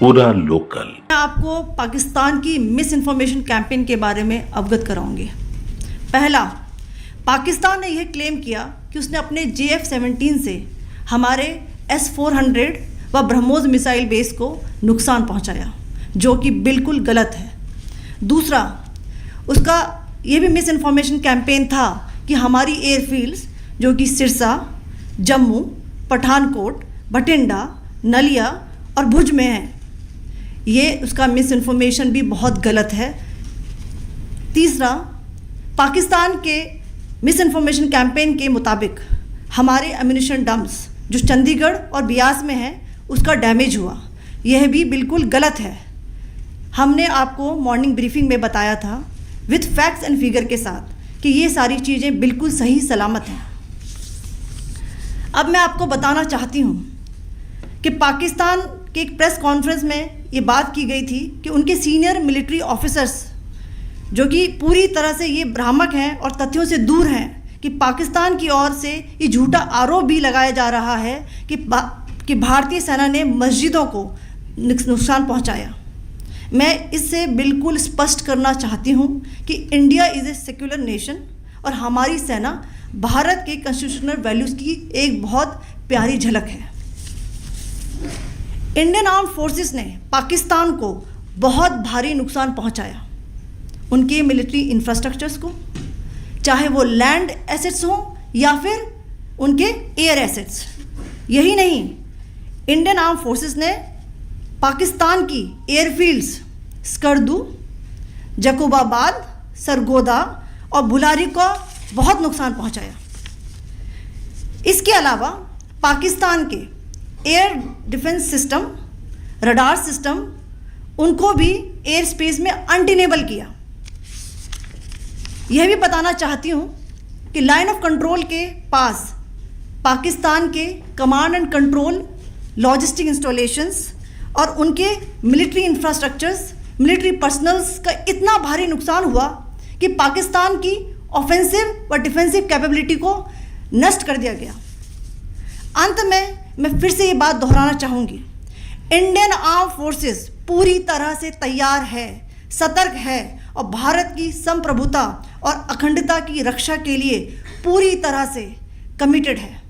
पूरा लोकल। मैं आपको पाकिस्तान की मिस इन्फॉर्मेशन कैंपेन के बारे में अवगत कराऊंगी। पहला, पाकिस्तान ने यह क्लेम किया कि उसने अपने JF-17 से हमारे S-400 व ब्रह्मोस मिसाइल बेस को नुकसान पहुंचाया, जो कि बिल्कुल गलत है। दूसरा, उसका ये भी मिस इन्फॉर्मेशन कैंपेन था कि हमारी एयरफील्ड्स जो कि सिरसा, जम्मू, पठानकोट, बठिंडा, नलिया और भुज में हैं, ये उसका मिस इन्फॉर्मेशन भी बहुत गलत है। तीसरा, पाकिस्तान के मिस इन्फॉर्मेशन कैंपेन के मुताबिक हमारे एम्यूनिशन डम्प्स जो चंडीगढ़ और बियास में हैं उसका डैमेज हुआ, यह भी बिल्कुल गलत है। हमने आपको मॉर्निंग ब्रीफिंग में बताया था विथ फैक्ट्स एंड फिगर के साथ कि ये सारी चीज़ें बिल्कुल सही सलामत हैं। अब मैं आपको बताना चाहती हूँ कि पाकिस्तान के एक प्रेस कॉन्फ्रेंस में ये बात की गई थी कि उनके सीनियर मिलिट्री ऑफिसर्स जो कि पूरी तरह से ये भ्रामक हैं और तथ्यों से दूर हैं कि पाकिस्तान की ओर से ये झूठा आरोप भी लगाया जा रहा है कि भारतीय सेना ने मस्जिदों को नुकसान पहुंचाया। मैं इससे बिल्कुल स्पष्ट करना चाहती हूं कि India is a secular nation और हमारी सेना भारत के कॉन्स्टिट्यूशनल वैल्यूज़ की एक बहुत प्यारी झलक है। इंडियन आर्म्ड फोर्सेस ने पाकिस्तान को बहुत भारी नुकसान पहुंचाया, उनके मिलिट्री इंफ्रास्ट्रक्चर्स को, चाहे वो लैंड एसेट्स हों या फिर उनके एयर एसेट्स। यही नहीं, इंडियन आर्म्ड फोर्सेस ने पाकिस्तान की एयरफील्ड्स स्कर्दू, जकोबाबाद, सरगोदा और बुलारी को बहुत नुकसान पहुंचाया। इसके अलावा पाकिस्तान के air defence system, radar system, उनको भी एयर स्पेस में अनटेनेबल किया। यह भी बताना चाहती हूँ कि लाइन ऑफ कंट्रोल के पास पाकिस्तान के command and control logistic installations और उनके मिलिट्री इंफ्रास्ट्रक्चर्स, मिलिट्री पर्सनल्स का इतना भारी नुकसान हुआ कि पाकिस्तान की ऑफेंसिव व डिफेंसिव कैपेबिलिटी को नष्ट कर दिया गया। अंत में मैं फिर से ये बात दोहराना चाहूँगी, इंडियन आर्म फोर्सेस पूरी तरह से तैयार है, सतर्क है और भारत की संप्रभुता और अखंडता की रक्षा के लिए पूरी तरह से कमिटेड है।